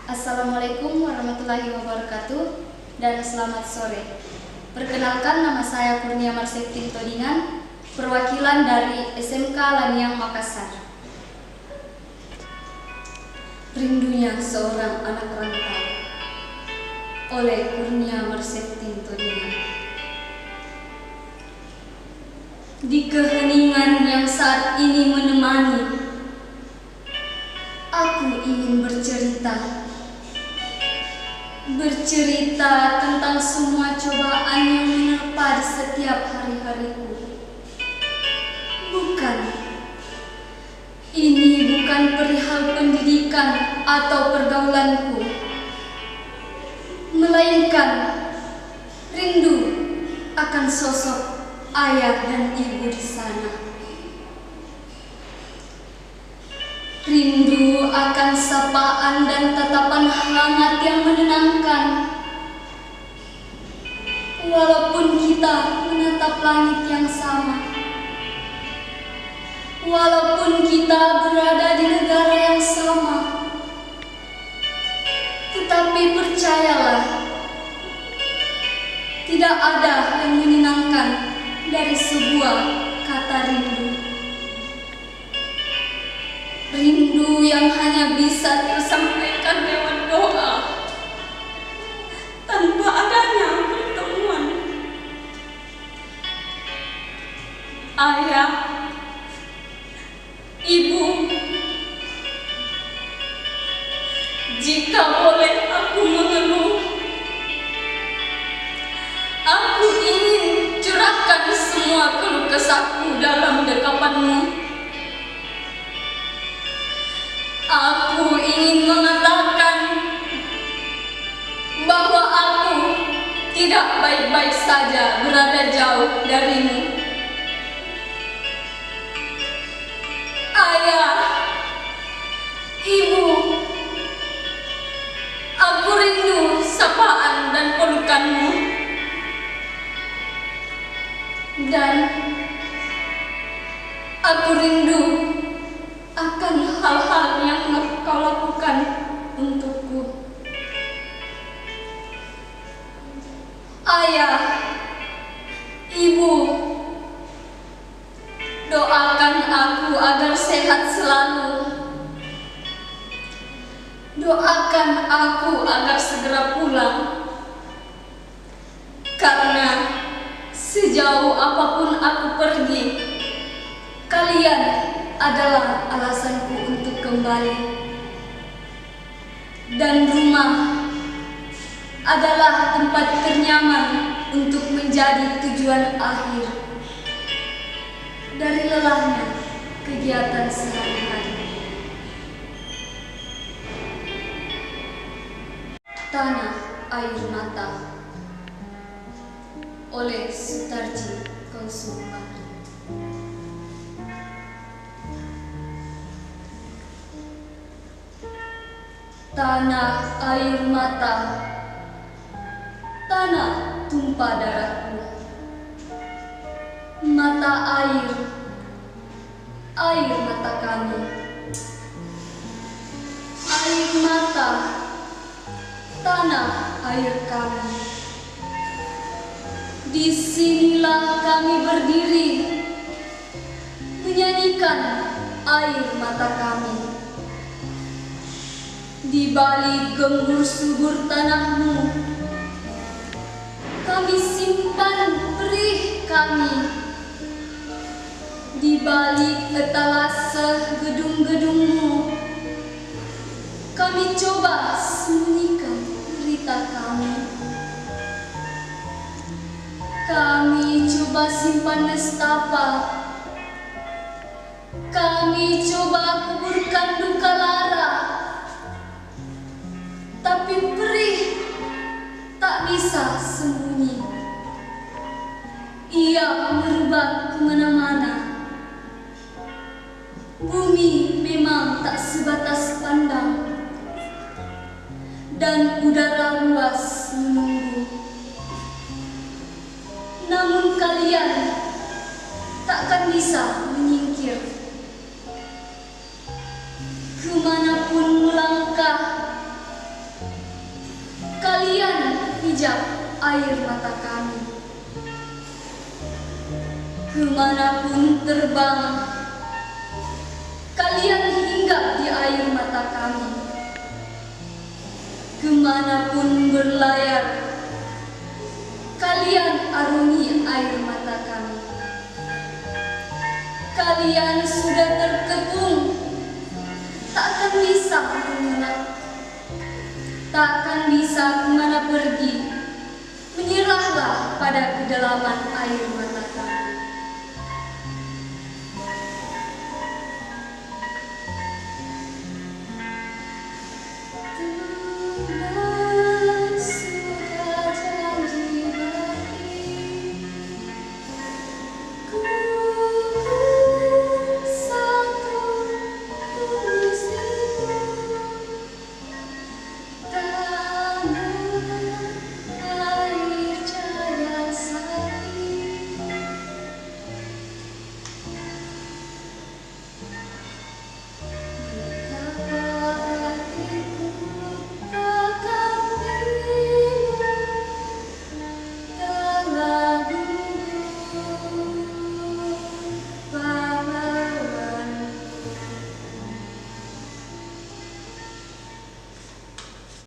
Assalamualaikum warahmatullahi wabarakatuh dan selamat sore. Perkenalkan, nama saya Kurnia Marseptin Todingan, perwakilan dari SMK Laniang Makassar. Rindunya seorang anak rantau oleh Kurnia Marseptin Todingan. Di keheningan yang saat ini menemani, aku ingin bercerita tentang semua cobaan yang menerpa di setiap hari-hariku. Ini bukan perihal pendidikan atau pergaulanku, melainkan rindu akan sosok ayah dan ibu di sana. Rindu akan sapaan dan tatapan hangat yang menenangkan. Walaupun kita menatap langit yang sama, walaupun kita berada di negara yang sama, tetapi percayalah, tidak ada yang menyenangkan dari sebuah kata rindu. Rindu yang hanya bisa tersampaikan lewat doa, tanpa adanya pertemuan. Ayah, ibu, jika boleh aku mengeluh, aku ingin curahkan semua keluh kesahku dalam dekapanmu. Aku ingin mengatakan bahwa aku tidak baik-baik saja berada jauh darimu. Ayah, ibu, aku rindu sapaan dan pelukanmu. Dan aku rindu akan hal-hal yang kau lakukan untukku. Ayah, ibu, doakan aku agar sehat selalu. Doakan aku agar segera pulang. Karena sejauh apapun aku pergi, kalian adalah alasanku untuk kembali. Dan rumah adalah tempat ternyaman untuk menjadi tujuan akhir dari lelahnya kegiatan sehari-hari. Tanah Air Mata oleh Sutarji Kusuma. Tanah air mata, tanah tumpah darahku. Mata air, air mata kami. Air mata, tanah air kami. Disinilah kami berdiri, menyanyikan air mata kami. Di balik gembur subur tanahmu, kami simpan perih kami. Di balik etalase gedung-gedungmu, kami coba sembunyikan derita kami. Kami coba simpan nestapa, kami coba kuburkan duka lara. Tapi perih tak bisa sembunyi. Ia merebak kemana-mana. Bumi memang tak sebatas pandang, dan udara luas menunggu. Namun kalian takkan bisa menyingkir. Kemanapun melangkah, menjejak air mata kami. Kemanapun terbang, kalian hinggap di air mata kami. Kemanapun berlayar, kalian arungi air mata kami. Kalian sudah terkepung, takkan bisa mengenal, takkan bisa kemana pergi. Menyerahlah pada kedalaman air mata kami.